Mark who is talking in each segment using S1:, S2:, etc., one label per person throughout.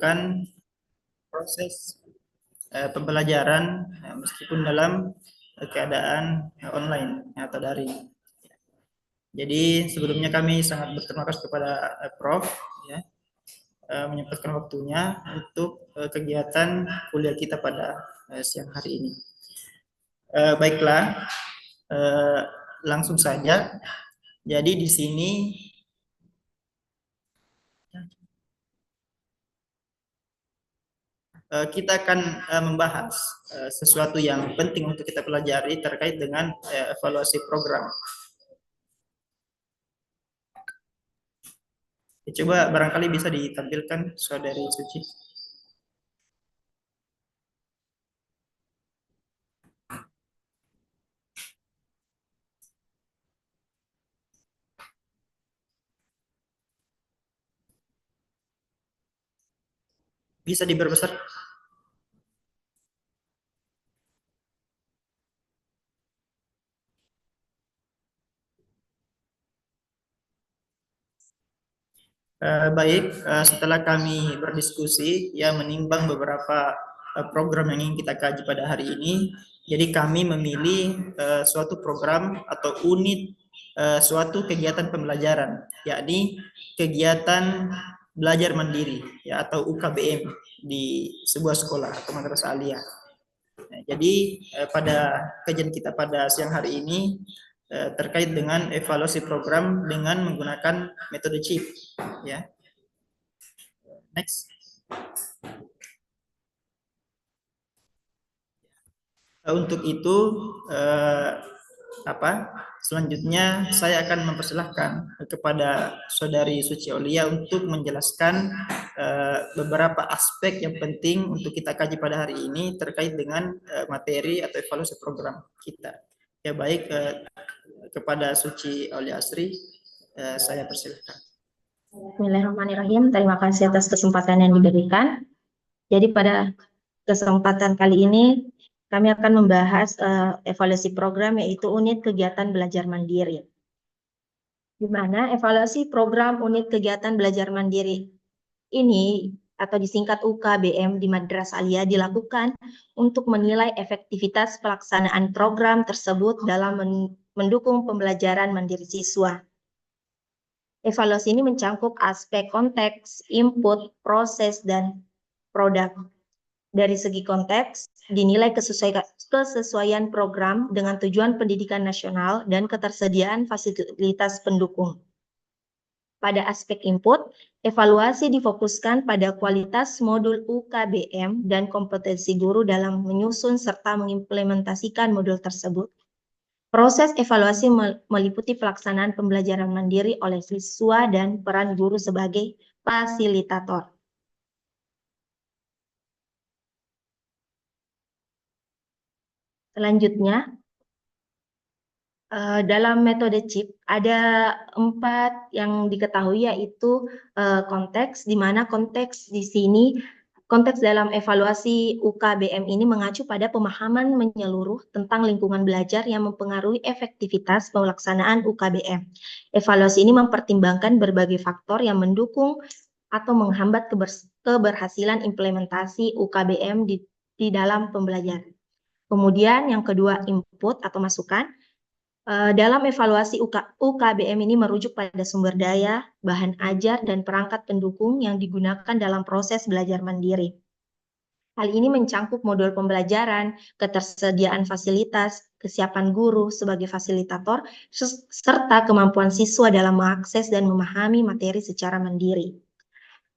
S1: melakukan proses pembelajaran meskipun dalam keadaan online atau daring. Jadi sebelumnya kami sangat berterima kasih kepada Prof ya, menyempatkan waktunya untuk kegiatan kuliah kita pada siang hari ini. Baiklah, langsung saja. Jadi di sini kita akan membahas sesuatu yang penting untuk kita pelajari terkait dengan evaluasi program. Coba barangkali bisa ditampilkan Saudari Suci. Bisa diperbesar? Baik, setelah kami berdiskusi, ya menimbang beberapa program yang ingin kita kaji pada hari ini, jadi kami memilih suatu program atau unit suatu kegiatan pembelajaran, yakni kegiatan belajar mandiri, ya atau UKBM di sebuah sekolah atau madrasah aliyah. Nah, jadi pada kajian kita pada siang hari ini terkait dengan evaluasi program dengan menggunakan metode CHIP, ya. Next. Untuk itu selanjutnya saya akan mempersilahkan kepada Saudari Suci Aulia untuk menjelaskan beberapa aspek yang penting untuk kita kaji pada hari ini terkait dengan materi atau evaluasi program kita. Ya baik, kepada Suci Aulia Asri saya persilahkan.
S2: Bismillahirrahmanirrahim. Terima kasih atas kesempatan yang diberikan. Jadi pada kesempatan kali ini kami akan membahas evaluasi program, yaitu unit kegiatan belajar mandiri. Di mana evaluasi program unit kegiatan belajar mandiri ini atau disingkat UKBM di Madrasah Aliyah dilakukan untuk menilai efektivitas pelaksanaan program tersebut dalam mendukung pembelajaran mandiri siswa. Evaluasi ini mencakup aspek konteks, input, proses, dan produk. Dari segi konteks, dinilai kesesuaian program dengan tujuan pendidikan nasional dan ketersediaan fasilitas pendukung. Pada aspek input, evaluasi difokuskan pada kualitas modul UKBM dan kompetensi guru dalam menyusun serta mengimplementasikan modul tersebut. Proses evaluasi meliputi pelaksanaan pembelajaran mandiri oleh siswa dan peran guru sebagai fasilitator. Selanjutnya, dalam metode CHIP ada 4 yang diketahui, yaitu konteks, di mana konteks di sini konteks dalam evaluasi UKBM ini mengacu pada pemahaman menyeluruh tentang lingkungan belajar yang mempengaruhi efektivitas pelaksanaan UKBM. Evaluasi ini mempertimbangkan berbagai faktor yang mendukung atau menghambat keberhasilan implementasi UKBM di dalam pembelajaran. Kemudian yang kedua, input atau masukan. Dalam evaluasi UKBM ini merujuk pada sumber daya, bahan ajar, dan perangkat pendukung yang digunakan dalam proses belajar mandiri. Hal ini mencakup modul pembelajaran, ketersediaan fasilitas, kesiapan guru sebagai fasilitator, serta kemampuan siswa dalam mengakses dan memahami materi secara mandiri.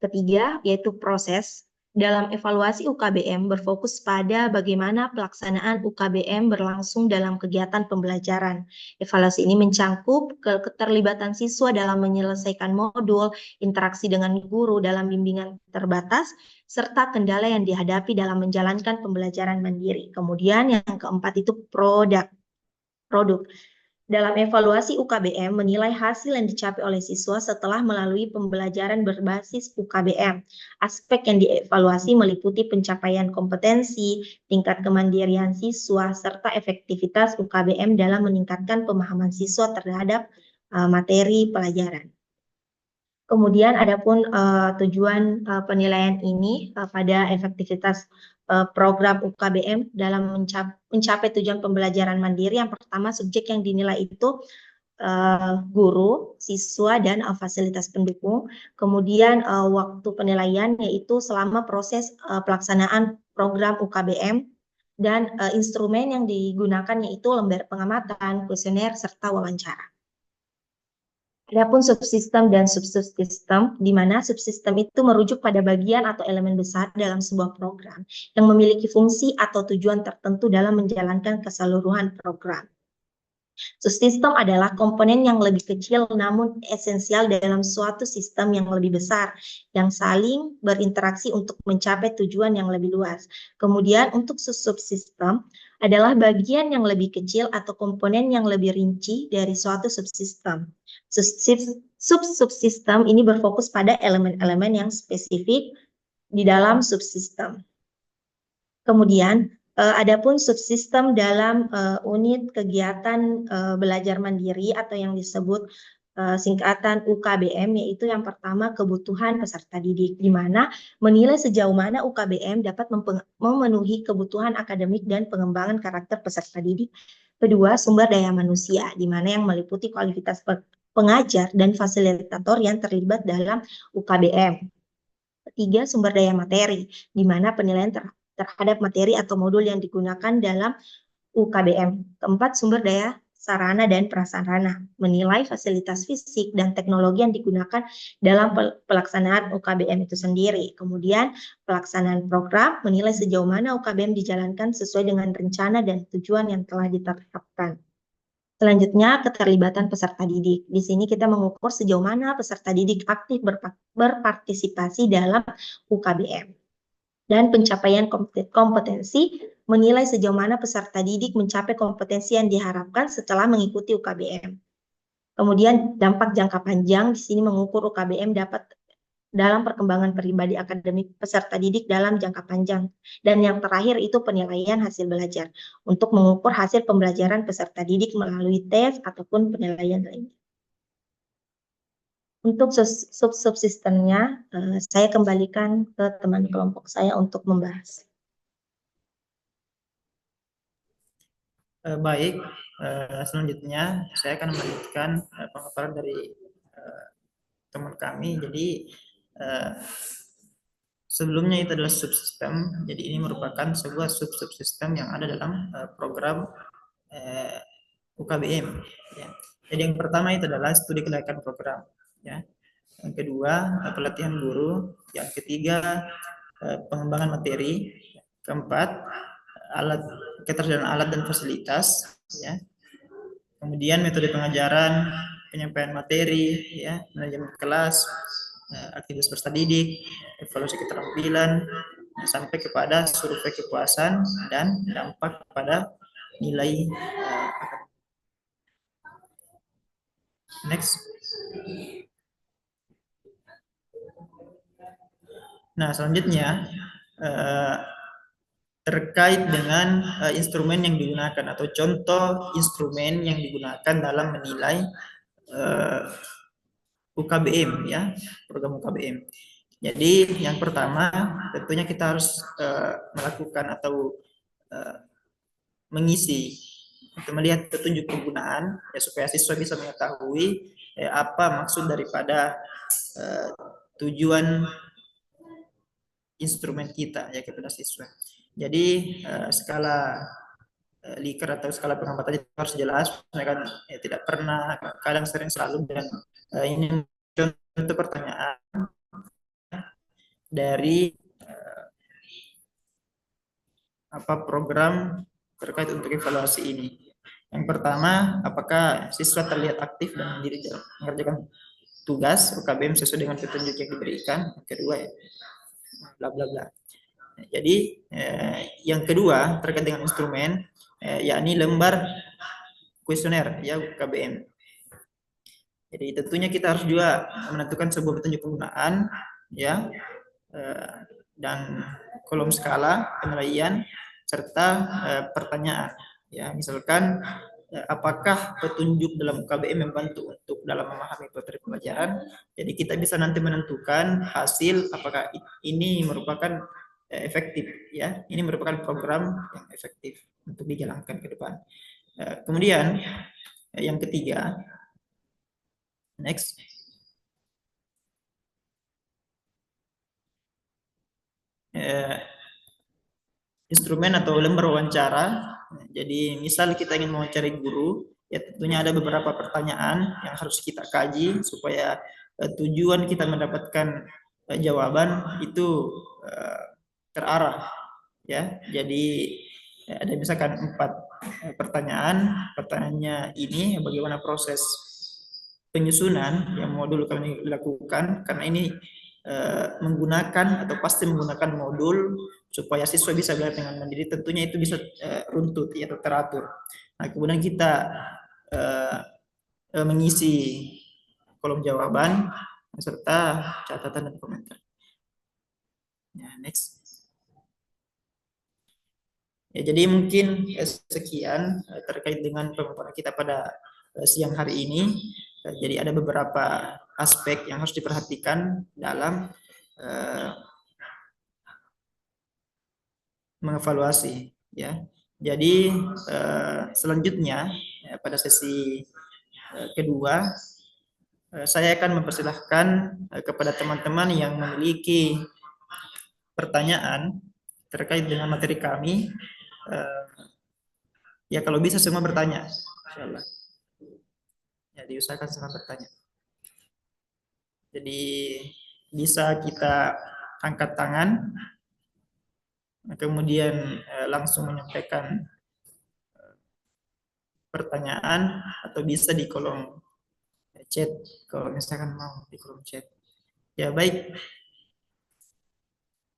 S2: Ketiga, yaitu proses. Dalam evaluasi UKBM berfokus pada bagaimana pelaksanaan UKBM berlangsung dalam kegiatan pembelajaran. Evaluasi ini mencakup keterlibatan siswa dalam menyelesaikan modul, interaksi dengan guru dalam bimbingan terbatas, serta kendala yang dihadapi dalam menjalankan pembelajaran mandiri. Kemudian yang keempat itu produk. Dalam evaluasi UKBM menilai hasil yang dicapai oleh siswa setelah melalui pembelajaran berbasis UKBM. Aspek yang dievaluasi meliputi pencapaian kompetensi, tingkat kemandirian siswa, serta efektivitas UKBM dalam meningkatkan pemahaman siswa terhadap materi pelajaran. Kemudian adapun tujuan penilaian ini pada efektivitas program UKBM dalam mencapai tujuan pembelajaran mandiri. Yang pertama, subjek yang dinilai itu guru, siswa, dan fasilitas pendukung. Kemudian waktu penilaian yaitu selama proses pelaksanaan program UKBM, dan instrumen yang digunakan yaitu lembar pengamatan, kuesioner, serta wawancara. Adapun subsistem dan subsistem, di mana subsistem itu merujuk pada bagian atau elemen besar dalam sebuah program yang memiliki fungsi atau tujuan tertentu dalam menjalankan keseluruhan program. Subsistem adalah komponen yang lebih kecil namun esensial dalam suatu sistem yang lebih besar, yang saling berinteraksi untuk mencapai tujuan yang lebih luas. Kemudian untuk subsistem adalah bagian yang lebih kecil atau komponen yang lebih rinci dari suatu subsistem. Subsistem ini berfokus pada elemen-elemen yang spesifik di dalam subsistem. Kemudian adapun subsistem dalam unit kegiatan belajar mandiri atau yang disebut singkatan UKBM, yaitu yang pertama kebutuhan peserta didik, di mana menilai sejauh mana UKBM dapat memenuhi kebutuhan akademik dan pengembangan karakter peserta didik. Kedua, sumber daya manusia, di mana yang meliputi kualitas pengajar dan fasilitator yang terlibat dalam UKBM. Ketiga, sumber daya materi, di mana penilaian terhadap materi atau modul yang digunakan dalam UKBM. Keempat, sumber daya sarana dan prasarana, menilai fasilitas fisik dan teknologi yang digunakan dalam pelaksanaan UKBM itu sendiri. Kemudian, pelaksanaan program, menilai sejauh mana UKBM dijalankan sesuai dengan rencana dan tujuan yang telah ditetapkan. Selanjutnya, keterlibatan peserta didik. Di sini kita mengukur sejauh mana peserta didik aktif berpartisipasi dalam UKBM. Dan pencapaian kompetensi, menilai sejauh mana peserta didik mencapai kompetensi yang diharapkan setelah mengikuti UKBM. Kemudian dampak jangka panjang, di sini mengukur UKBM dapat dalam perkembangan pribadi akademik peserta didik dalam jangka panjang. Dan yang terakhir itu penilaian hasil belajar, untuk mengukur hasil pembelajaran peserta didik melalui tes ataupun penilaian lainnya. Untuk subsistemnya, saya kembalikan ke teman kelompok saya untuk membahas.
S1: Baik, selanjutnya saya akan melanjutkan pemaparan dari teman kami. Jadi sebelumnya itu adalah subsistem, jadi ini merupakan sebuah subsistem yang ada dalam program UKBM. Ya. Jadi yang pertama itu adalah studi kelayakan program. Ya. Yang kedua, pelatihan guru. Yang ketiga, pengembangan materi. Keempat, ketersediaan alat dan fasilitas. Ya. Kemudian metode pengajaran, penyampaian materi, ya, manajemen kelas, aktivitas peserta didik, evaluasi keterampilan, sampai kepada survei kepuasan dan dampak pada nilai. Next. Nah, selanjutnya terkait dengan instrumen yang digunakan atau contoh instrumen yang digunakan dalam menilai UKBM, ya, program UKBM. Jadi yang pertama tentunya kita harus melakukan atau mengisi untuk melihat petunjuk penggunaan, ya, supaya siswa bisa mengetahui apa maksud daripada tujuan instrumen kita, ya, kepada siswa. Jadi skala Likert atau skala pengamatannya harus jelas, mereka tidak pernah, kadang sering selalu, dan ini contoh pertanyaan dari program terkait untuk evaluasi ini. Yang pertama, apakah siswa terlihat aktif dan mandiri dalam mengerjakan tugas UKBM sesuai dengan petunjuk yang diberikan. Yang kedua, ya, bla bla bla. Jadi yang kedua terkait dengan instrumen, yakni lembar kuesioner, ya, UKBM. Jadi tentunya kita harus juga menentukan sebuah petunjuk penggunaan, ya, dan kolom skala penilaian serta pertanyaan. Ya, misalkan apakah petunjuk dalam UKBM membantu untuk dalam memahami materi pelajaran. Jadi kita bisa nanti menentukan hasil apakah ini merupakan efektif, ya. Ini merupakan program yang efektif untuk dijalankan ke depan. Kemudian yang ketiga, next. Instrumen atau lembar wawancara. Jadi misal kita ingin mewawancari guru, ya tentunya ada beberapa pertanyaan yang harus kita kaji supaya tujuan kita mendapatkan jawaban itu terarah, ya. Jadi ada misalkan 4 pertanyaan. Pertanyaannya ini bagaimana proses penyusunan yang modul kami lakukan, karena ini menggunakan atau pasti menggunakan modul supaya siswa bisa belajar dengan mandiri, tentunya itu bisa runtut ya, atau teratur. Nah, kemudian kita mengisi kolom jawaban serta catatan dan komentar. Ya, next. Ya, jadi mungkin sekian terkait dengan pemaparan kita pada siang hari ini. Jadi ada beberapa aspek yang harus diperhatikan dalam mengevaluasi, ya. Jadi selanjutnya pada sesi kedua saya akan mempersilahkan kepada teman-teman yang memiliki pertanyaan terkait dengan materi kami, ya kalau bisa semua bertanya, insyaallah. Ya, diusahakan semua bertanya. Jadi bisa kita angkat tangan, kemudian langsung menyampaikan pertanyaan, atau bisa di kolom chat kalau misalkan mau di kolom chat. Ya, baik.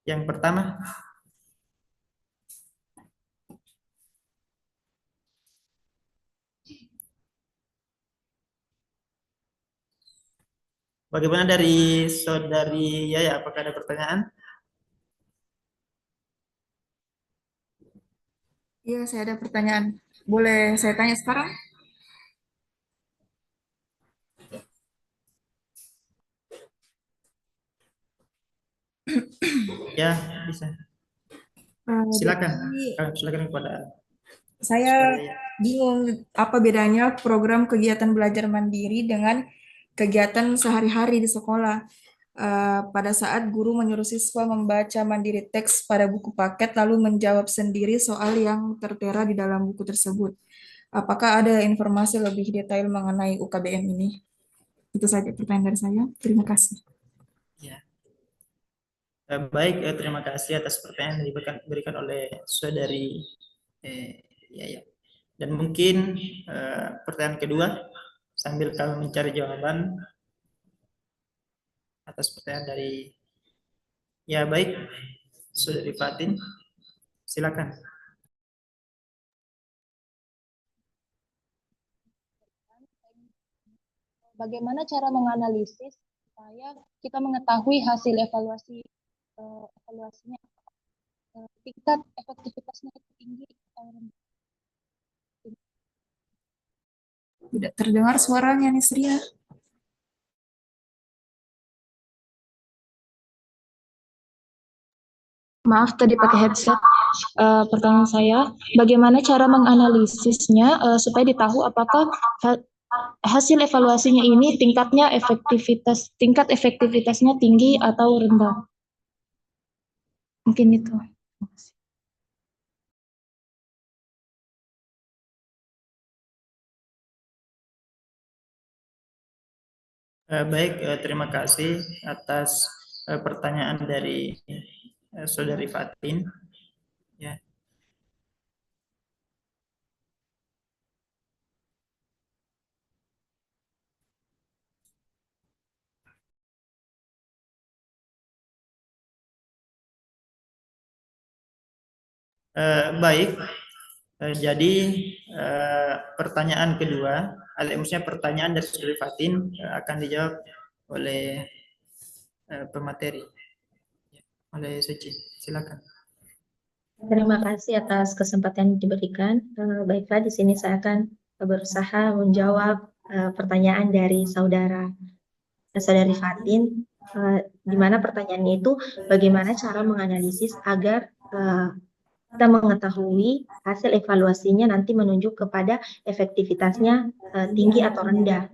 S1: Yang pertama, bagaimana dari saudari Yaya? Apakah ada pertanyaan?
S3: Iya, saya ada pertanyaan. Boleh saya tanya sekarang?
S1: Ya, bisa. Silakan.
S3: Jadi,
S1: Silakan kepada
S3: saya
S1: saudari Yaya.
S3: bingung apa bedanya program kegiatan belajar mandiri dengan kegiatan sehari-hari di sekolah. Pada saat guru menyuruh siswa membaca mandiri teks pada buku paket lalu menjawab sendiri soal yang tertera di dalam buku tersebut. Apakah ada informasi lebih detail mengenai UKBM ini? Itu saja pertanyaan dari saya. Terima kasih.
S1: Ya. Baik, terima kasih atas pertanyaan yang diberikan oleh saudari Yaya. Dan mungkin pertanyaan kedua, sambil kami mencari jawaban atas pertanyaan dari, ya baik, saudari Fatin, silakan.
S4: Bagaimana cara menganalisis supaya kita mengetahui hasil evaluasinya, tingkat efektivitasnya itu tinggi atau rendah?
S3: Tidak terdengar suaranya, Nisria.
S4: Maaf, tadi pakai headset. Pertanyaan saya, bagaimana cara menganalisisnya supaya ditahu apakah hasil evaluasinya ini tingkat efektivitasnya tinggi atau rendah? Mungkin itu.
S1: Baik, terima kasih atas pertanyaan dari saudari Fatin. Ya. Baik, jadi pertanyaan kedua, maksudnya pertanyaan dari saudari Fatin akan dijawab oleh pemateri, oleh Suci. Silakan.
S2: Terima kasih atas kesempatan yang diberikan. Baiklah, di sini saya akan berusaha menjawab pertanyaan dari saudari Fatin, di mana pertanyaannya itu bagaimana cara menganalisis agar kita mengetahui hasil evaluasinya nanti menunjuk kepada efektivitasnya tinggi atau rendah.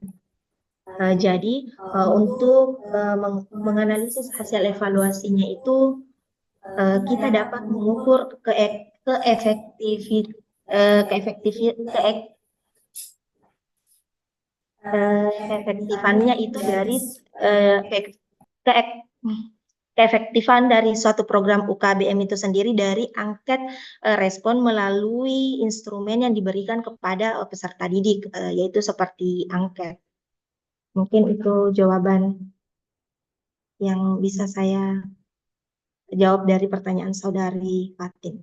S2: Jadi untuk menganalisis hasil evaluasinya itu kita dapat mengukur keefektifannya itu dari keefektifan dari suatu program UKBM itu sendiri dari angket respon melalui instrumen yang diberikan kepada peserta didik, yaitu seperti angket. Mungkin itu jawaban yang bisa saya jawab dari pertanyaan saudari Fatin.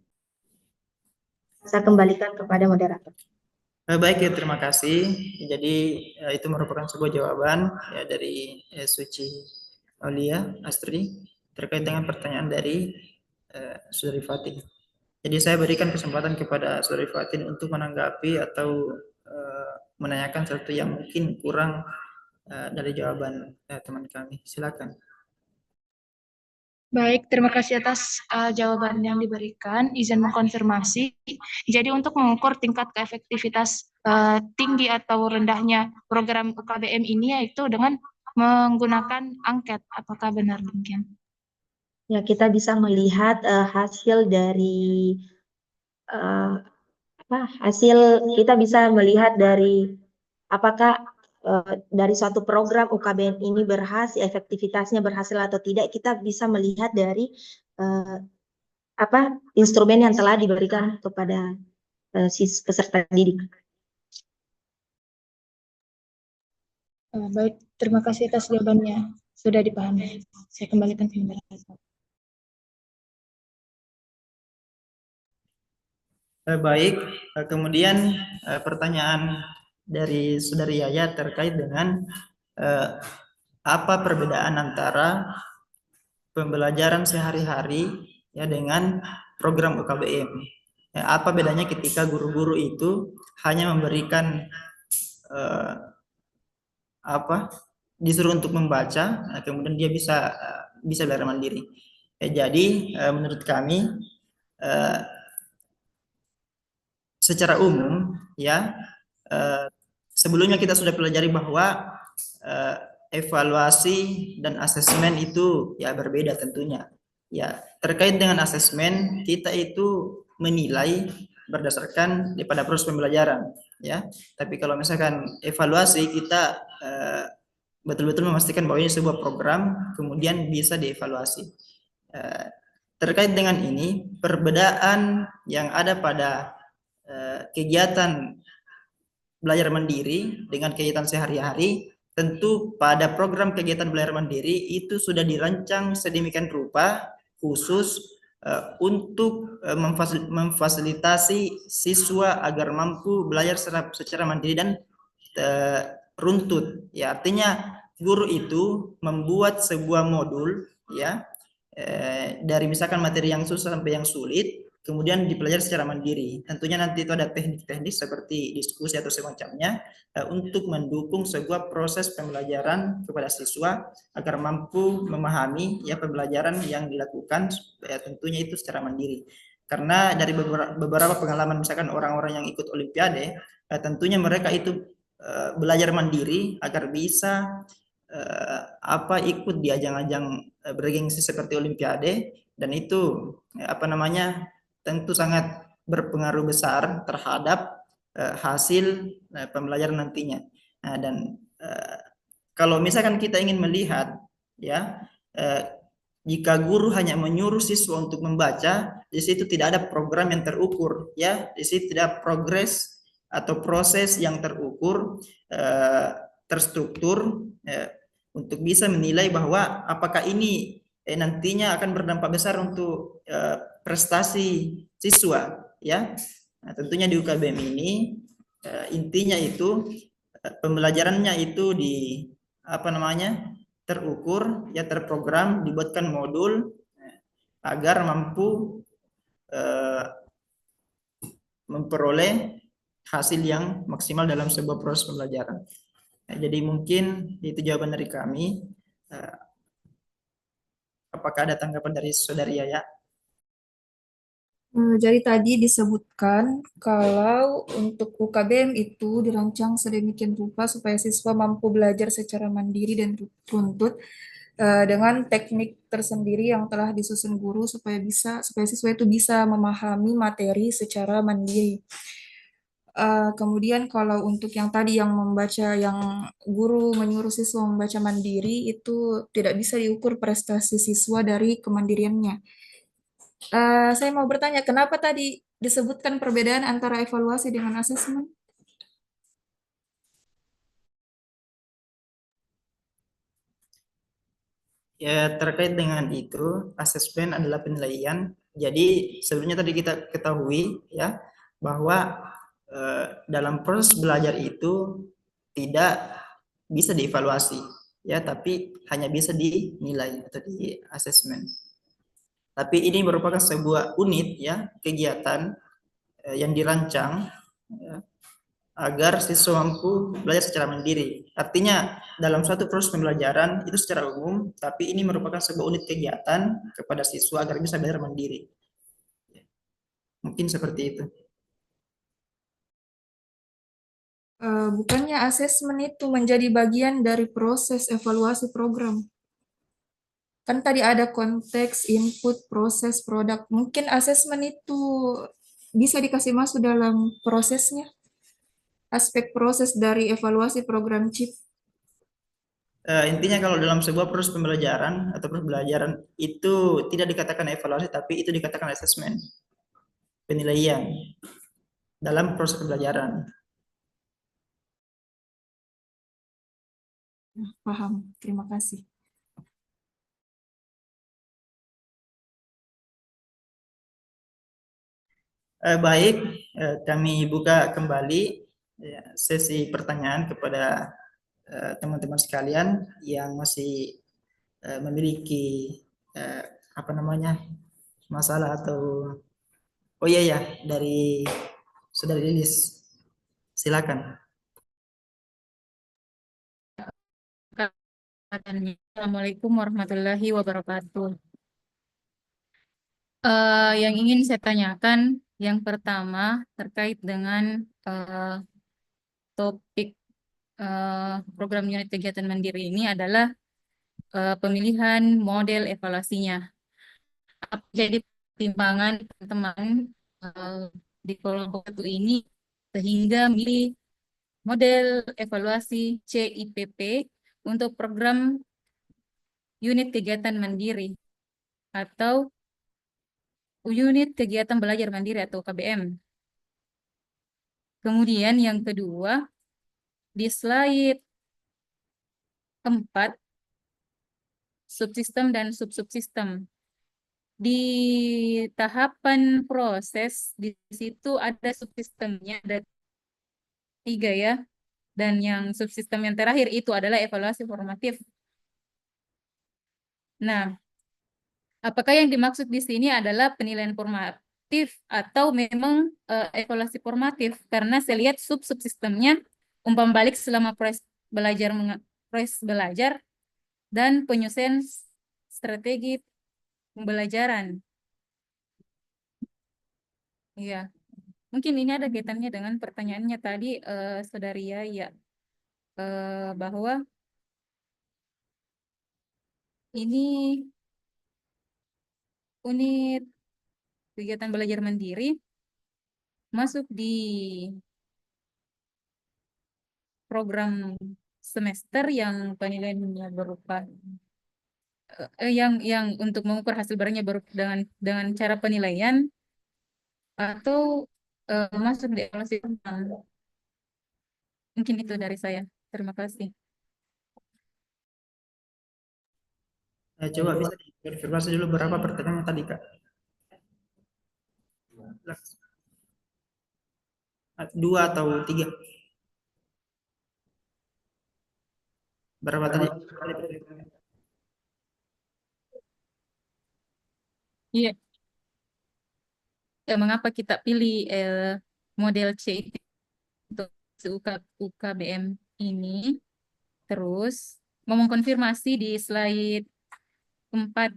S2: Saya kembalikan kepada moderator.
S1: Baik ya, terima kasih. Jadi itu merupakan sebuah jawaban ya dari Suci Aulia Astri terkait dengan pertanyaan dari saudari Fatin. Jadi saya berikan kesempatan kepada saudari Fatin untuk menanggapi atau menanyakan sesuatu yang mungkin kurang dari jawaban teman kami. Silakan.
S5: Baik, terima kasih atas jawaban yang diberikan. Izin mengkonfirmasi. Jadi untuk mengukur tingkat keefektivitas tinggi atau rendahnya program UKBM ini yaitu dengan menggunakan angket. Apakah benar demikian?
S2: Ya, kita bisa melihat hasil dari kita bisa melihat dari apakah dari suatu program UKBM ini efektivitasnya berhasil atau tidak, kita bisa melihat dari instrumen yang telah diberikan kepada peserta didik.
S5: Baik, terima kasih atas jawabannya. Sudah dipahami. Saya kembalikan ke moderator.
S1: Baik, kemudian pertanyaan dari saudari Yaya terkait dengan apa perbedaan antara pembelajaran sehari-hari ya dengan program UKBM. Ya, apa bedanya ketika guru-guru itu hanya memberikan disuruh untuk membaca, kemudian dia bisa belajar mandiri. Jadi menurut kami secara umum ya sebelumnya kita sudah pelajari bahwa evaluasi dan asesmen itu ya berbeda tentunya. Ya, terkait dengan asesmen kita itu menilai berdasarkan pada proses pembelajaran ya. Tapi kalau misalkan evaluasi kita betul-betul memastikan bahwa ini sebuah program kemudian bisa dievaluasi. Terkait dengan ini perbedaan yang ada pada kegiatan belajar mandiri dengan kegiatan sehari-hari, tentu pada program kegiatan belajar mandiri itu sudah dirancang sedemikian rupa khusus untuk memfasilitasi siswa agar mampu belajar secara mandiri dan runtut. Ya, artinya guru itu membuat sebuah modul ya dari misalkan materi yang susah sampai yang sulit, kemudian dipelajari secara mandiri. Tentunya nanti itu ada teknik-teknik seperti diskusi atau semacamnya untuk mendukung sebuah proses pembelajaran kepada siswa agar mampu memahami ya pembelajaran yang dilakukan ya, tentunya itu secara mandiri. Karena dari beberapa pengalaman misalkan orang-orang yang ikut olimpiade, tentunya mereka itu belajar mandiri agar bisa ikut di ajang-ajang bergengsi seperti olimpiade, dan itu tentu sangat berpengaruh besar terhadap hasil pembelajaran nantinya. Dan kalau misalkan kita ingin melihat ya jika guru hanya menyuruh siswa untuk membaca, di situ tidak ada program yang terukur ya, di situ tidak progres atau proses yang terukur terstruktur untuk bisa menilai bahwa apakah ini nantinya akan berdampak besar untuk prestasi siswa ya. Nah, tentunya di UKBM ini intinya itu pembelajarannya itu terukur ya, terprogram, dibuatkan modul agar mampu memperoleh hasil yang maksimal dalam sebuah proses pembelajaran. Nah, jadi mungkin itu jawaban dari kami. Eh, Apakah ada tanggapan dari Saudari Yaya?
S3: Jadi tadi disebutkan kalau untuk UKBM itu dirancang sedemikian rupa supaya siswa mampu belajar secara mandiri dan tuntut dengan teknik tersendiri yang telah disusun guru supaya siswa itu bisa memahami materi secara mandiri. Kemudian kalau untuk yang tadi yang guru menyuruh siswa membaca mandiri itu tidak bisa diukur prestasi siswa dari kemandiriannya. Saya mau bertanya, kenapa tadi disebutkan perbedaan antara evaluasi dengan asesmen?
S1: Ya, terkait dengan itu, asesmen adalah penilaian. Jadi sebenarnya tadi kita ketahui ya bahwa dalam proses belajar itu tidak bisa dievaluasi ya, tapi hanya bisa dinilai atau di asesmen. Tapi ini merupakan sebuah unit ya kegiatan yang dirancang ya, agar siswa mampu belajar secara mandiri. Artinya dalam suatu proses pembelajaran itu secara umum, tapi ini merupakan sebuah unit kegiatan kepada siswa agar bisa belajar mandiri. Mungkin seperti itu.
S3: Bukannya asesmen itu menjadi bagian dari proses evaluasi program? Kan tadi ada konteks, input, proses, produk. Mungkin asesmen itu bisa dikasih masuk dalam prosesnya, aspek proses dari evaluasi program CIP.
S1: Intinya kalau dalam sebuah proses pembelajaran atau proses pembelajaran itu tidak dikatakan evaluasi, tapi itu dikatakan asesmen, penilaian dalam proses pembelajaran.
S3: Paham, terima kasih.
S1: Baik, kami buka kembali ya, sesi pertanyaan kepada teman-teman sekalian yang masih memiliki eh, apa namanya masalah atau oh iya ya dari Saudari Lilis, silakan.
S6: Assalamualaikum warahmatullahi wabarakatuh. Yang ingin saya tanyakan, yang pertama terkait dengan topik program unit kegiatan mandiri ini adalah pemilihan model evaluasinya. Apa jadi pertimbangan teman-teman di kelompok satu ini sehingga memilih model evaluasi CIPP untuk program unit kegiatan mandiri atau unit kegiatan belajar mandiri atau KBM. Kemudian yang kedua, di slide 4, subsistem dan subsubsistem. Di tahapan proses, di situ ada subsistemnya, ada 3 ya. Dan yang subsistem yang terakhir itu adalah evaluasi formatif. Nah, apakah yang dimaksud di sini adalah penilaian formatif atau memang evaluasi formatif? Karena saya lihat subsistemnya umpan balik selama proses belajar dan penyusunan strategi pembelajaran. Iya, mungkin ini ada kaitannya dengan pertanyaannya tadi, Saudari ya, bahwa ini unit kegiatan belajar mandiri masuk di program semester yang penilaiannya berupa yang untuk mengukur hasil barangnya dengan cara penilaian atau masuk di evaluasi formal. Mungkin itu dari saya. Terima kasih.
S1: Coba bisa dikonfirmasi dulu berapa pertanyaan tadi Kak? 2 atau 3? Berapa tadi?
S6: Iya. Mengapa kita pilih model C itu? UKBM ini. Terus mau mengkonfirmasi di slide 4,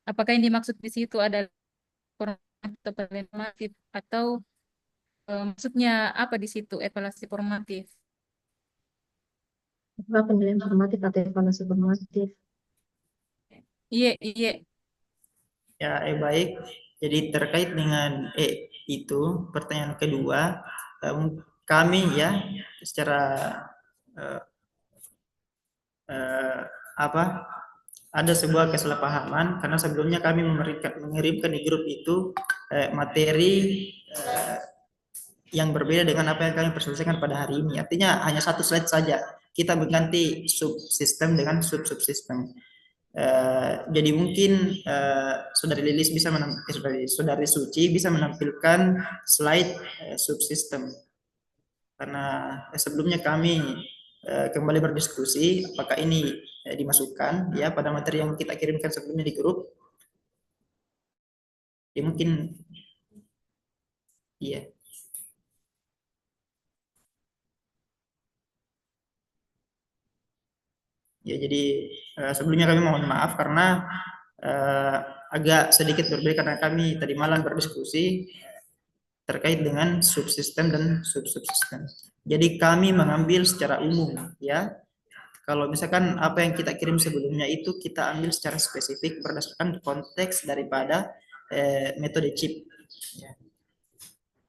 S6: apakah yang dimaksud di situ adalah formatif atau formatif, atau maksudnya apa di situ evaluasi formatif?
S2: Apa penilaian formatif atau evaluasi formatif?
S6: Iya, iya.
S1: Ya, baik. Jadi terkait dengan itu pertanyaan kedua, kami ya secara apa ada sebuah kesalahpahaman karena sebelumnya kami mengirimkan di grup itu materi yang berbeda dengan apa yang kami perselesaikan pada hari ini. Artinya hanya satu slide saja. Kita mengganti subsistem dengan subsistem. Jadi mungkin Saudari Lilis bisa Saudari Suci bisa menampilkan slide subsistem karena sebelumnya kami kembali berdiskusi apakah ini dimasukkan ya pada materi yang kita kirimkan sebelumnya di grup. Ya mungkin iya. Ya, jadi sebelumnya kami mohon maaf karena agak sedikit berbeda karena kami tadi malam berdiskusi terkait dengan subsistem dan subsistem. Jadi kami mengambil secara umum ya. Kalau misalkan apa yang kita kirim sebelumnya itu kita ambil secara spesifik berdasarkan konteks daripada metode chip. Ya.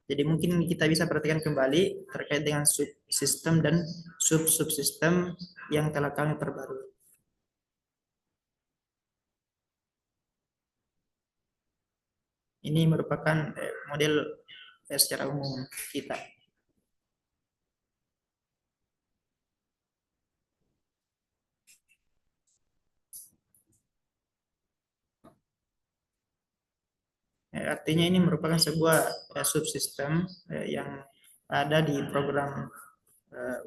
S1: Jadi mungkin kita bisa perhatikan kembali terkait dengan subsistem dan subsistem yang telah kami perbarui. Ini merupakan model secara umum kita. Artinya ini merupakan sebuah subsistem yang ada di program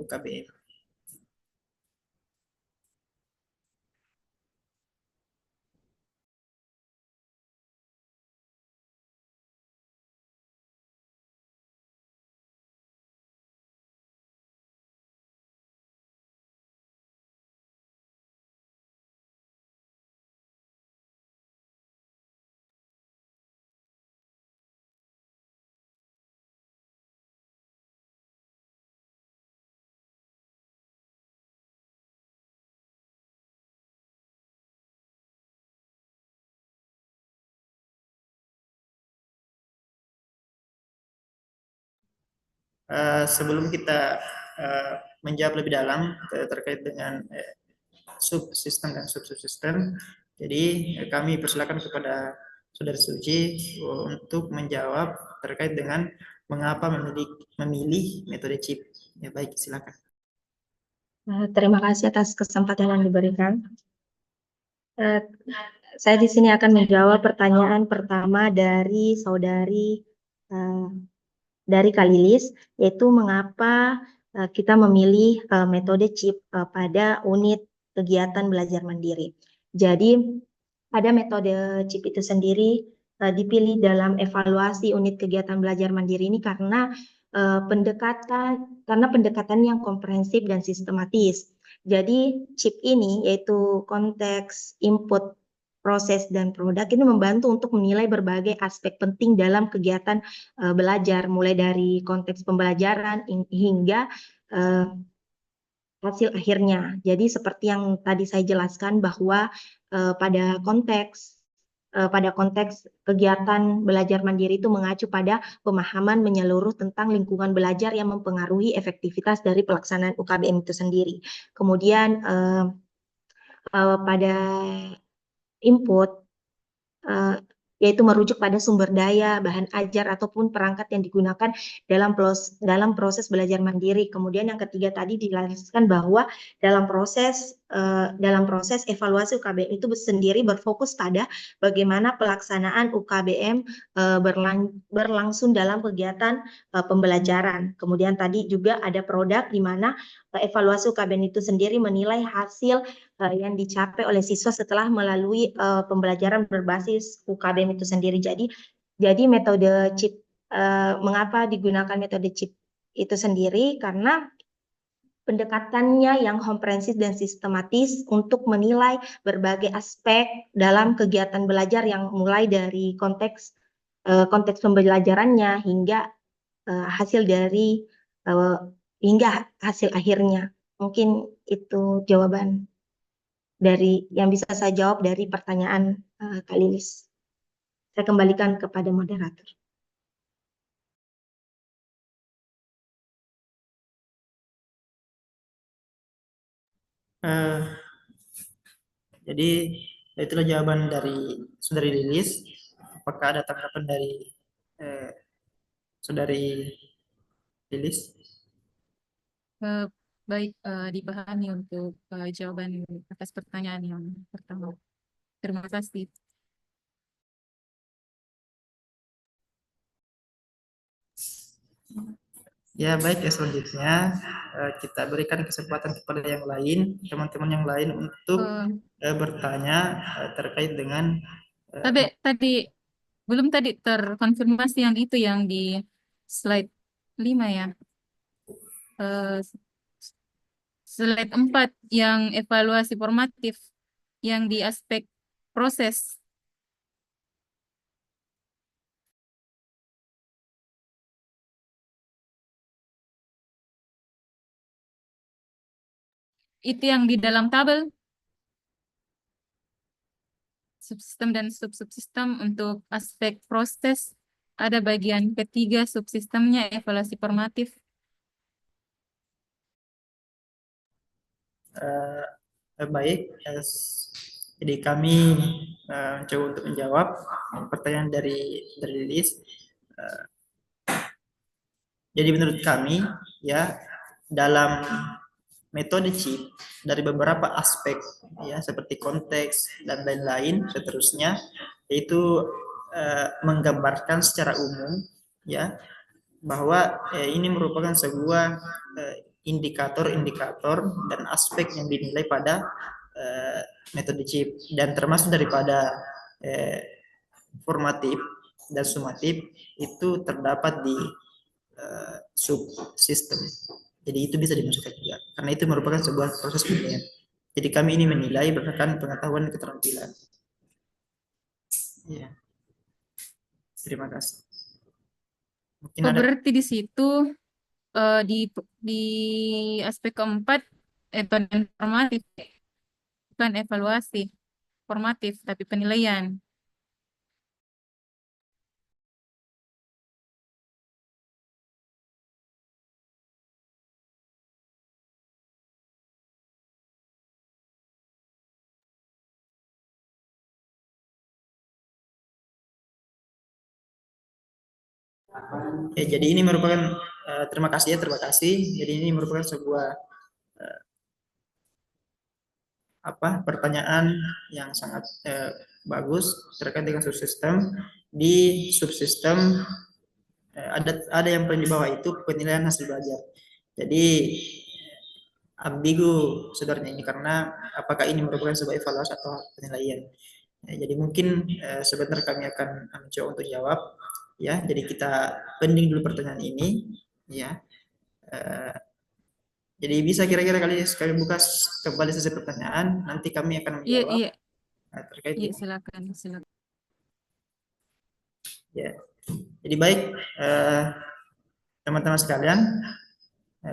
S1: UKBM. Sebelum kita menjawab lebih dalam terkait dengan subsistem dan subsistem, jadi kami persilakan kepada Saudari Suci untuk menjawab terkait dengan mengapa memilih metode chip. Ya baik, silakan.
S2: Terima kasih atas kesempatan yang diberikan. Saya di sini akan menjawab pertanyaan pertama dari saudari dari Kalilis, yaitu mengapa kita memilih metode chip pada unit kegiatan belajar mandiri. Jadi pada metode chip itu sendiri dipilih dalam evaluasi unit kegiatan belajar mandiri ini karena pendekatan yang komprehensif dan sistematis. Jadi chip ini yaitu konteks, input, proses, dan produk ini membantu untuk menilai berbagai aspek penting dalam kegiatan belajar, mulai dari konteks pembelajaran hingga hasil akhirnya. Jadi seperti yang tadi saya jelaskan bahwa pada konteks kegiatan belajar mandiri itu mengacu pada pemahaman menyeluruh tentang lingkungan belajar yang mempengaruhi efektivitas dari pelaksanaan UKBM itu sendiri. Kemudian pada input yaitu merujuk pada sumber daya, bahan ajar ataupun perangkat yang digunakan dalam proses belajar mandiri. Kemudian yang ketiga tadi dijelaskan bahwa dalam proses evaluasi UKBM itu sendiri berfokus pada bagaimana pelaksanaan UKBM berlangsung dalam kegiatan pembelajaran. Kemudian tadi juga ada produk di mana evaluasi UKBM itu sendiri menilai hasil yang dicapai oleh siswa setelah melalui pembelajaran berbasis UKBM itu sendiri. Jadi metode chip, mengapa digunakan metode chip itu sendiri karena pendekatannya yang komprehensif dan sistematis untuk menilai berbagai aspek dalam kegiatan belajar yang mulai dari konteks pembelajarannya hingga hasil dari hingga hasil akhirnya. Mungkin itu jawaban dari yang bisa saya jawab dari pertanyaan Kak Lilis. Saya kembalikan kepada moderator.
S1: Jadi itulah jawaban dari Saudari Lilis. Apakah ada tanggapan dari Saudari Lilis?
S6: Baik, dipahami untuk jawaban atas pertanyaan yang pertama. Terima kasih.
S1: Ya, baik, ya, selanjutnya kita berikan kesempatan kepada yang lain, teman-teman yang lain untuk bertanya terkait dengan
S6: Tadi belum tadi terkonfirmasi yang itu yang di slide 5 ya. Slide 4 yang evaluasi formatif yang di aspek proses. Itu yang di dalam tabel. Subsistem dan subsistem untuk aspek proses. Ada bagian ketiga subsistemnya evaluasi formatif.
S1: Baik, jadi kami coba untuk menjawab pertanyaan dari Lilis. Jadi menurut kami ya dalam metode CHIP dari beberapa aspek ya seperti konteks dan lain-lain seterusnya yaitu menggambarkan secara umum ya bahwa ini merupakan sebuah indikator-indikator dan aspek yang dinilai pada metode CHIP dan termasuk daripada formatif dan sumatif itu terdapat di subsistem. Jadi itu bisa dimasukkan juga karena itu merupakan sebuah proses penilaian. Jadi kami ini menilai berdasarkan pengetahuan keterampilan. Ya. Terima kasih. Mungkin ada
S6: Berarti di situ di aspek keempat informatif bukan evaluasi formatif tapi penilaian.
S1: ya, jadi ini merupakan terima kasih. Jadi ini merupakan sebuah pertanyaan yang sangat bagus terkait dengan subsistem. Di subsistem ada yang paling di bawah itu penilaian hasil belajar. Jadi ambigu sebenarnya ini karena apakah ini merupakan sebuah evaluasi atau penilaian. Jadi mungkin sebentar kami akan mencoba untuk jawab ya. Jadi kita pending dulu pertanyaan ini ya. Jadi bisa kira-kira kali buka kembali sesi pertanyaan, nanti kami akan menjawab terkait
S6: Iya, silakan.
S1: Ya. Jadi baik teman-teman sekalian,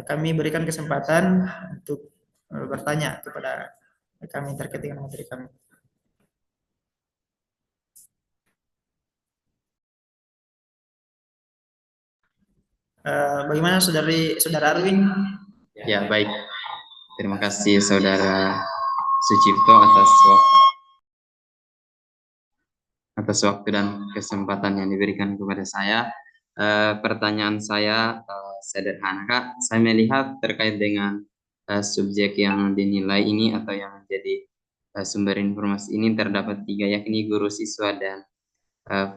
S1: kami berikan kesempatan untuk bertanya kepada kami terkait dengan materi kami. Bagaimana Saudara Arwin?
S7: Ya, baik. Terima kasih Saudara Sucipto atas waktu dan kesempatan yang diberikan kepada saya. Pertanyaan saya sederhana, Kak. Saya melihat terkait dengan subjek yang dinilai ini atau yang menjadi sumber informasi ini terdapat 3, yakni guru, siswa, dan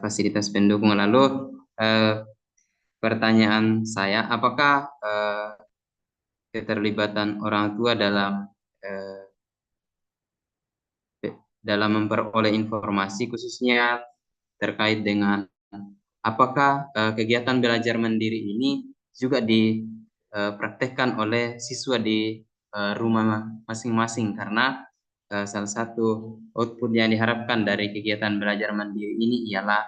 S7: fasilitas pendukung. Lalu pertanyaan saya, apakah keterlibatan orang tua dalam memperoleh informasi khususnya terkait dengan apakah kegiatan belajar mandiri ini juga dipraktekkan oleh siswa di rumah masing-masing, karena salah satu output yang diharapkan dari kegiatan belajar mandiri ini ialah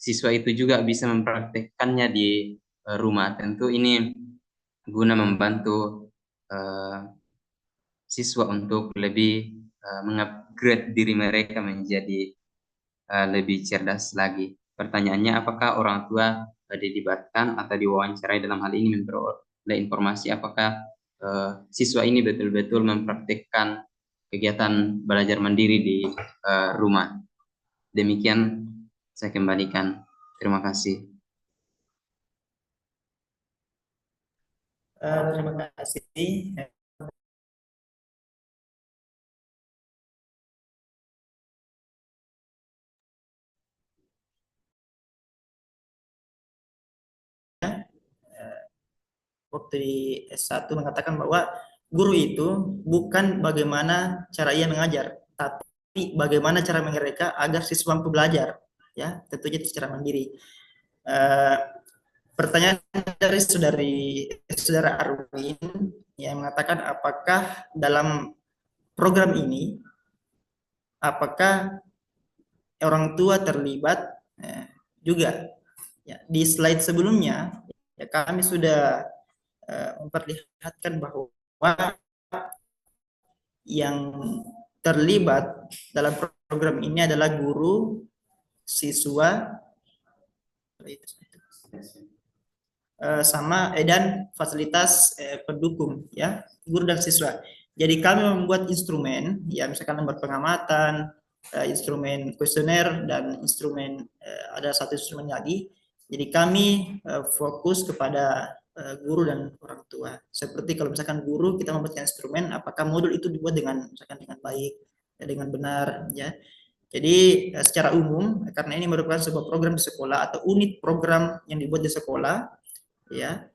S7: siswa itu juga bisa mempraktekkannya di rumah. Tentu ini guna membantu siswa untuk lebih mengupgrade diri mereka menjadi lebih cerdas lagi. Pertanyaannya, apakah orang tua dilibatkan atau diwawancarai dalam hal ini memperoleh informasi apakah siswa ini betul-betul mempraktikkan kegiatan belajar mandiri di rumah. Demikian saya kembalikan. Terima kasih.
S1: Terima kasih. Waktu di S1 mengatakan bahwa guru itu bukan bagaimana cara ia mengajar, tapi bagaimana cara mereka agar siswa mampu belajar, ya tentunya secara mandiri. Pertanyaan dari saudara Arwin yang mengatakan apakah dalam program ini apakah orang tua terlibat juga. Ya, di slide sebelumnya ya, kami sudah memperlihatkan bahwa yang terlibat dalam program ini adalah guru, siswa, sama dan fasilitas pendukung, ya, guru dan siswa. Jadi kami membuat instrumen, ya misalkan lembar pengamatan, instrumen kuesioner dan instrumen ada satu instrumen lagi. Jadi kami fokus kepada guru dan orang tua. Seperti kalau misalkan guru kita membuat instrumen, apakah modul itu dibuat dengan misalkan dengan baik, ya, dengan benar, ya. Jadi secara umum karena ini merupakan sebuah program di sekolah atau unit program yang dibuat di sekolah, ya.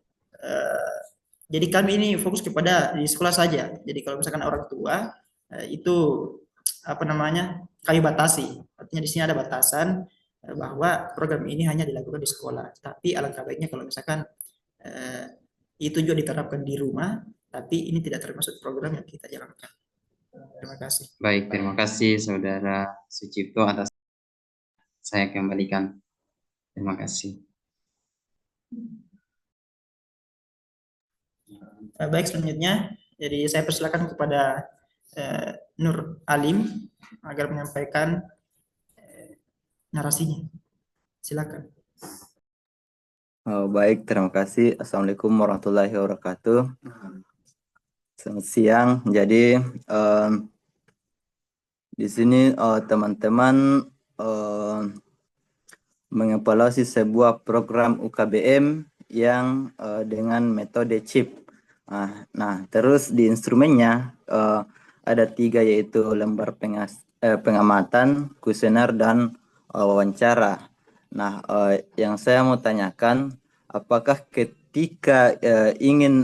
S1: Jadi kami ini fokus kepada di sekolah saja. Jadi kalau misalkan orang tua itu apa namanya kami batasi. Artinya di sini ada batasan bahwa program ini hanya dilakukan di sekolah. Tapi alangkah baiknya kalau misalkan itu juga diterapkan di rumah, tapi ini tidak termasuk program yang kita jalankan. Terima kasih.
S7: Baik, terima kasih Saudara Sucipto atas saya kembalikan. Terima kasih.
S1: Baik, selanjutnya, jadi saya persilakan kepada Nur Alim agar menyampaikan narasinya. Silakan.
S8: Baik, terima kasih. Assalamualaikum warahmatullahi wabarakatuh. Selamat siang. Jadi di sini teman-teman mengevaluasi sebuah program UKBM yang dengan metode CHIP. Nah, terus di instrumennya ada 3, yaitu lembar pengamatan, kuesioner, dan wawancara. Nah, yang saya mau tanyakan, apakah ketika ingin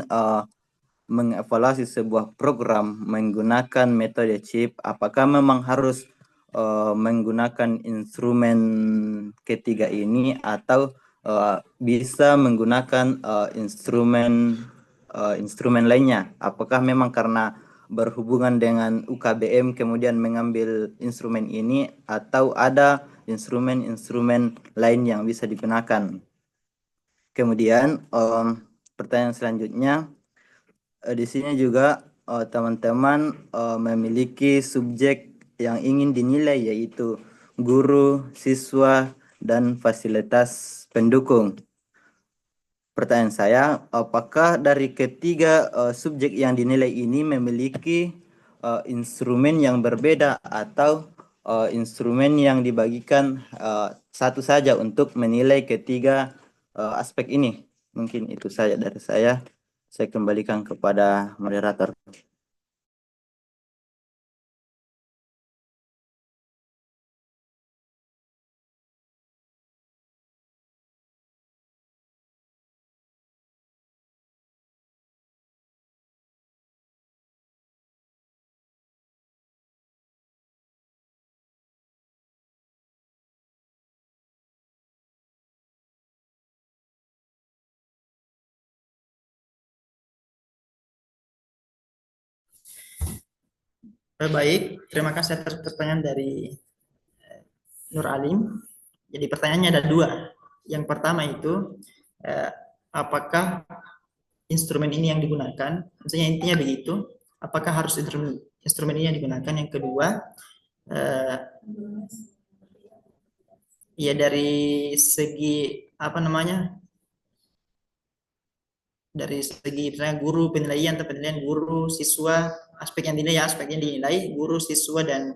S8: mengevaluasi sebuah program menggunakan metode CHIP, apakah memang harus menggunakan instrumen ketiga ini atau bisa menggunakan instrumen lainnya? Apakah memang karena berhubungan dengan UKBM kemudian mengambil instrumen ini atau ada instrumen-instrumen lain yang bisa digunakan? Kemudian pertanyaan selanjutnya, di sini juga teman-teman memiliki subjek yang ingin dinilai, yaitu guru, siswa, dan fasilitas pendukung. Pertanyaan saya, apakah dari ketiga subjek yang dinilai ini memiliki instrumen yang berbeda atau instrumen yang dibagikan satu saja untuk menilai ketiga aspek ini? Mungkin itu saja dari saya. Saya kembalikan kepada moderator.
S1: Baik, terima kasih atas pertanyaan dari Nur Alim. Jadi pertanyaannya ada dua. Yang pertama itu, apakah instrumen ini yang digunakan? Maksudnya intinya begitu. Apakah harus instrumen ini yang digunakan? Yang kedua, ya dari segi apa namanya? Dari segi misalnya guru penilaian atau penilaian guru siswa, aspek yang dinilai, aspek yang dinilai guru siswa dan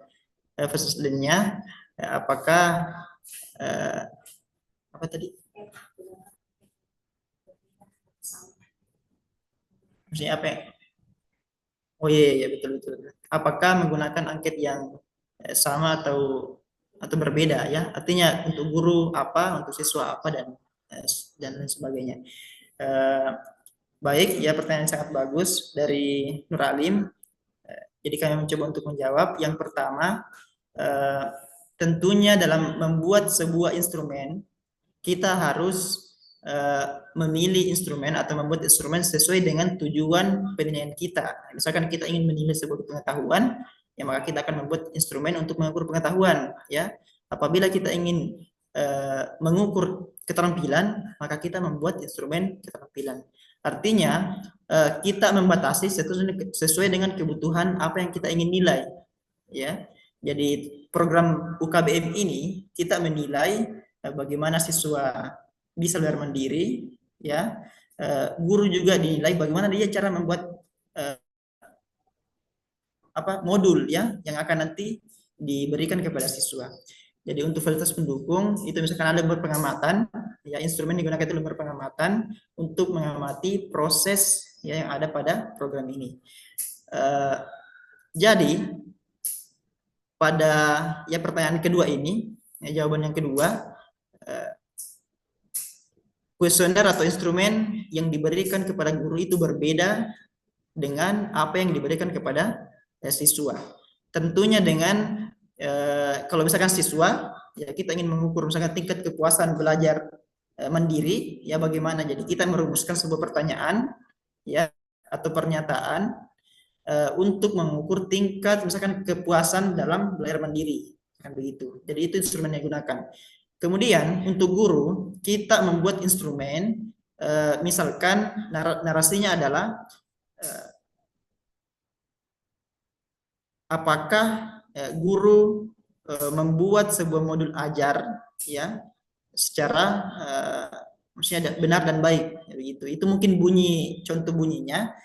S1: pesertanya, apakah apa tadi? Maksudnya apa? Oh iya, iya betul betul. Apakah menggunakan angket yang sama atau berbeda ya? Artinya untuk guru apa, untuk siswa apa dan lain sebagainya. Baik, ya pertanyaan sangat bagus dari Nur Alim. Jadi kami mencoba untuk menjawab. Yang pertama, tentunya dalam membuat sebuah instrumen kita harus memilih instrumen atau membuat instrumen sesuai dengan tujuan penilaian kita. Misalkan kita ingin menilai sebuah pengetahuan, ya maka kita akan membuat instrumen untuk mengukur pengetahuan. Ya, apabila kita ingin mengukur keterampilan, maka kita membuat instrumen keterampilan. Artinya kita membatasi sesuai dengan kebutuhan apa yang kita ingin nilai. Ya, jadi program UKBM ini kita menilai bagaimana siswa bisa belajar mandiri, ya. Guru juga dinilai bagaimana dia cara membuat modul ya yang akan nanti diberikan kepada siswa. Jadi untuk fasilitas pendukung itu misalkan ada berpengamatan, ya instrumen digunakan itu berpengamatan untuk mengamati proses ya yang ada pada program ini. Jadi pada ya pertanyaan kedua ini, ya, jawaban yang kedua, kuesioner atau instrumen yang diberikan kepada guru itu berbeda dengan apa yang diberikan kepada siswa. Tentunya dengan kalau misalkan siswa, ya kita ingin mengukur misalkan tingkat kepuasan belajar mandiri, ya bagaimana? Jadi kita merumuskan sebuah pertanyaan, ya atau pernyataan untuk mengukur tingkat misalkan kepuasan dalam belajar mandiri, kan begitu. Jadi itu instrumen yang digunakan. Kemudian untuk guru kita membuat instrumen, misalkan narasinya adalah apakah guru membuat sebuah modul ajar ya secara maksudnya benar dan baik begitu. Itu mungkin contoh bunyinya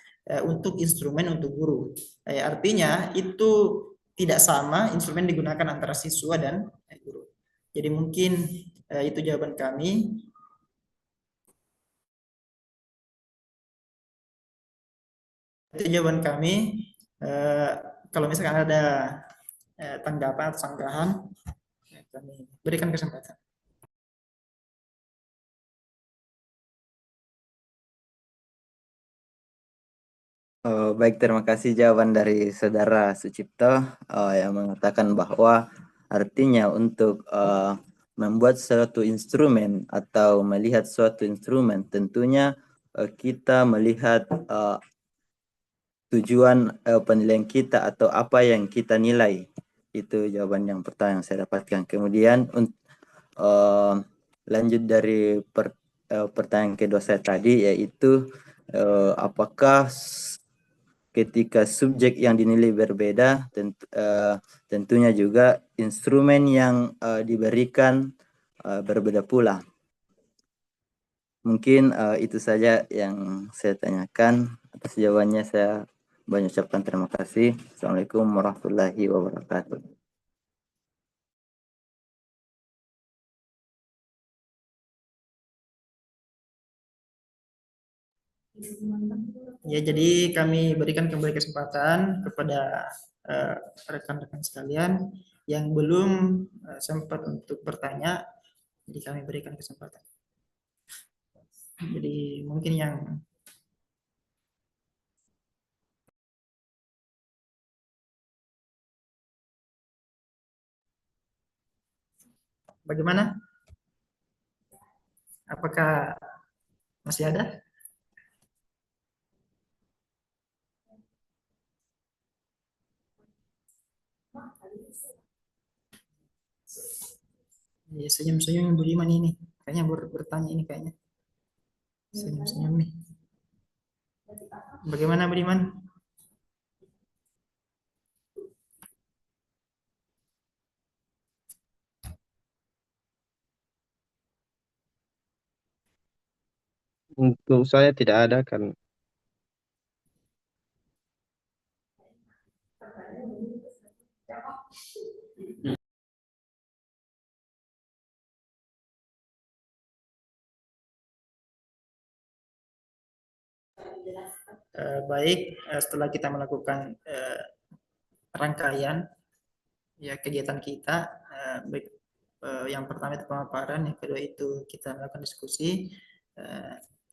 S1: untuk instrumen untuk guru. Artinya itu tidak sama instrumen digunakan antara siswa dan guru. Jadi mungkin itu jawaban kami. Itu jawaban kami. Kalau misalkan ada tanggapan atau sanggahan, kami berikan kesempatan.
S8: Baik, terima kasih jawaban dari Saudara Sucipto yang mengatakan bahwa artinya untuk membuat suatu instrumen atau melihat suatu instrumen tentunya kita melihat tujuan penilaian kita atau apa yang kita nilai. Itu jawaban yang pertama yang saya dapatkan. Kemudian lanjut dari pertanyaan kedua saya tadi, yaitu apakah ketika subjek yang dinilai berbeda, tentunya juga instrumen yang diberikan berbeda pula. Mungkin itu saja yang saya tanyakan. Atas jawabannya saya mengucapkan terima kasih. Assalamualaikum warahmatullahi wabarakatuh.
S1: Ya, jadi kami berikan kembali kesempatan kepada rekan-rekan sekalian yang belum sempat untuk bertanya, jadi kami berikan kesempatan. Jadi mungkin yang bagaimana? Apakah masih ada? Ya, senyum-senyum Budiman ini. Kayaknya bertanya ini kayaknya. Senyum-senyum nih. Bagaimana Budiman?
S9: Untuk saya tidak ada kan.
S1: Baik, setelah kita melakukan rangkaian ya kegiatan kita, baik yang pertama itu pemaparan, yang kedua itu kita melakukan diskusi,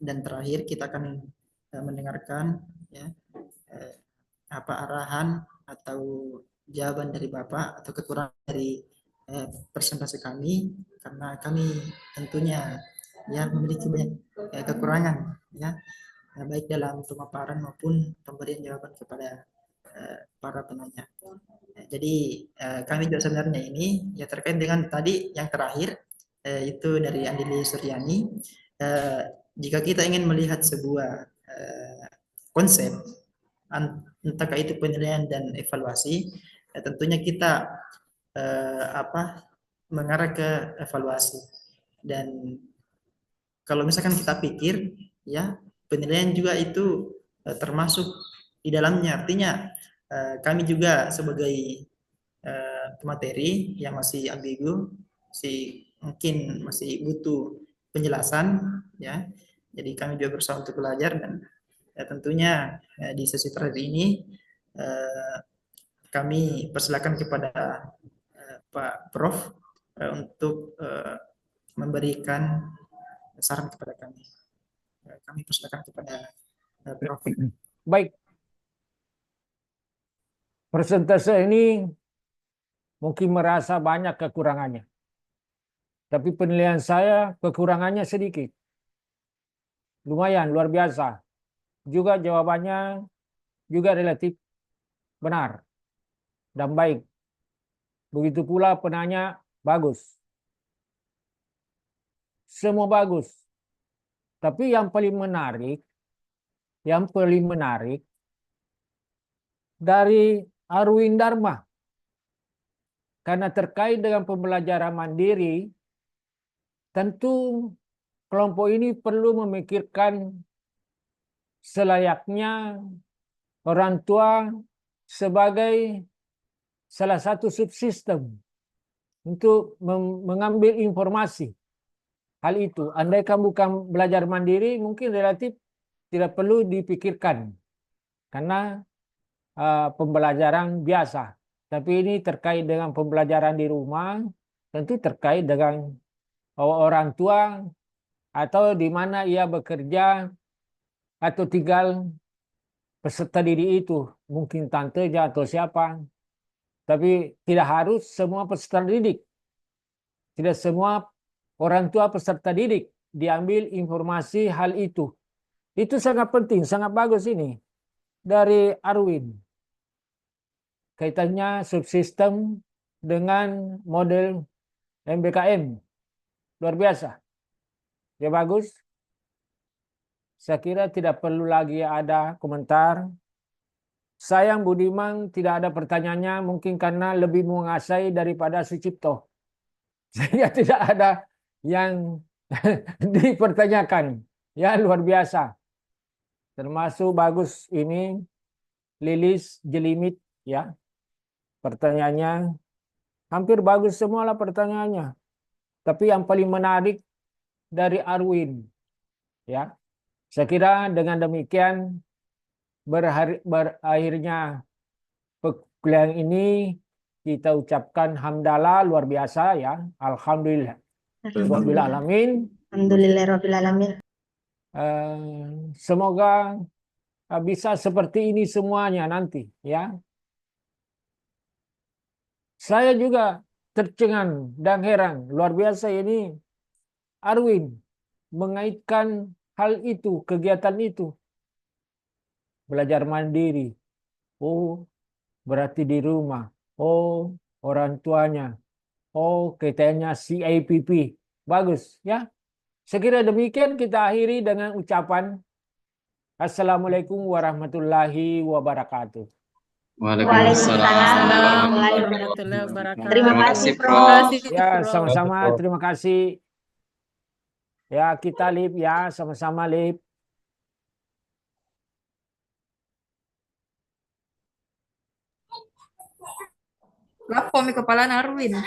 S1: dan terakhir kita akan mendengarkan ya apa arahan atau jawaban dari Bapak atau kekurangan dari presentasi kami, karena kami tentunya ya memiliki banyak kekurangan ya, baik dalam pemaparan maupun pemberian jawaban kepada para penanya. Jadi kami juga sebenarnya ini ya terkait dengan tadi yang terakhir itu dari Andili Suryani. Jika kita ingin melihat sebuah konsep, entahkah itu penilaian dan evaluasi, tentunya kita mengarah ke evaluasi. Dan kalau misalkan kita pikir ya penilaian juga itu termasuk di dalamnya, artinya kami juga sebagai materi yang masih ambigu, mungkin masih butuh penjelasan ya. Jadi kami juga berusaha untuk belajar, dan tentunya di sesi terakhir ini kami persilakan kepada Pak Prof untuk memberikan saran kepada kami. Kami persilakan kepada Prof.
S10: Baik. Persentase ini mungkin merasa banyak kekurangannya. Tapi penilaian saya kekurangannya sedikit. Lumayan, luar biasa. Juga jawabannya juga relatif benar dan baik. Begitu pula penanya bagus. Semua bagus. Tapi yang paling menarik dari Arwin Dharma. Karena terkait dengan pembelajaran mandiri, tentu kelompok ini perlu memikirkan selayaknya orang tua sebagai salah satu subsistem untuk mengambil informasi. Hal itu, andaikan bukan belajar mandiri, mungkin relatif tidak perlu dipikirkan. Karena pembelajaran biasa. Tapi ini terkait dengan pembelajaran di rumah, tentu terkait dengan orang tua atau di mana ia bekerja atau tinggal peserta didik itu. Mungkin tantenya atau siapa. Tapi tidak harus semua peserta didik. Tidak semua orang tua peserta didik diambil informasi hal itu. Itu sangat penting, sangat bagus ini. Dari Arwin. Kaitannya subsistem dengan model MBKM. Luar biasa. Ya bagus. Saya kira tidak perlu lagi ada komentar. Sayang Budiman tidak ada pertanyaannya, mungkin karena lebih menguasai daripada Sucipto. Sehingga tidak ada yang dipertanyakan. Ya luar biasa. Termasuk bagus ini Lilis Jelimit ya. Pertanyaannya hampir bagus semualah pertanyaannya. Tapi yang paling menarik dari Arwin ya. Saya kira dengan demikian berakhirnya perkuliahan ini kita ucapkan hamdalah luar biasa ya. Alhamdulillah. Rabbil alamin.
S2: Alhamdulillahirabbil alamin.
S10: Semoga bisa seperti ini semuanya nanti ya. Saya juga tercengang dan heran. Luar biasa ini Arwin mengaitkan hal itu, kegiatan itu. Belajar mandiri. Oh, berarti di rumah. Oh, orang tuanya. Oh, katanya CIPP. Bagus ya. Sekira demikian kita akhiri dengan ucapan Assalamualaikum warahmatullahi wabarakatuh.
S7: Waalaikumsalam
S2: Waalaikumsalam
S6: warahmatullahi wabarakatuh.
S2: Terima
S7: Terima
S2: kasih,
S7: kasih,
S2: Prof.
S6: Terima
S7: Prof.
S6: kasih,
S10: Ya,
S6: Prof.
S10: sama-sama.
S9: Prof.
S10: Terima kasih. Ya, kita Lip ya, sama-sama Lip.
S3: Lapo mi kepala Narwin.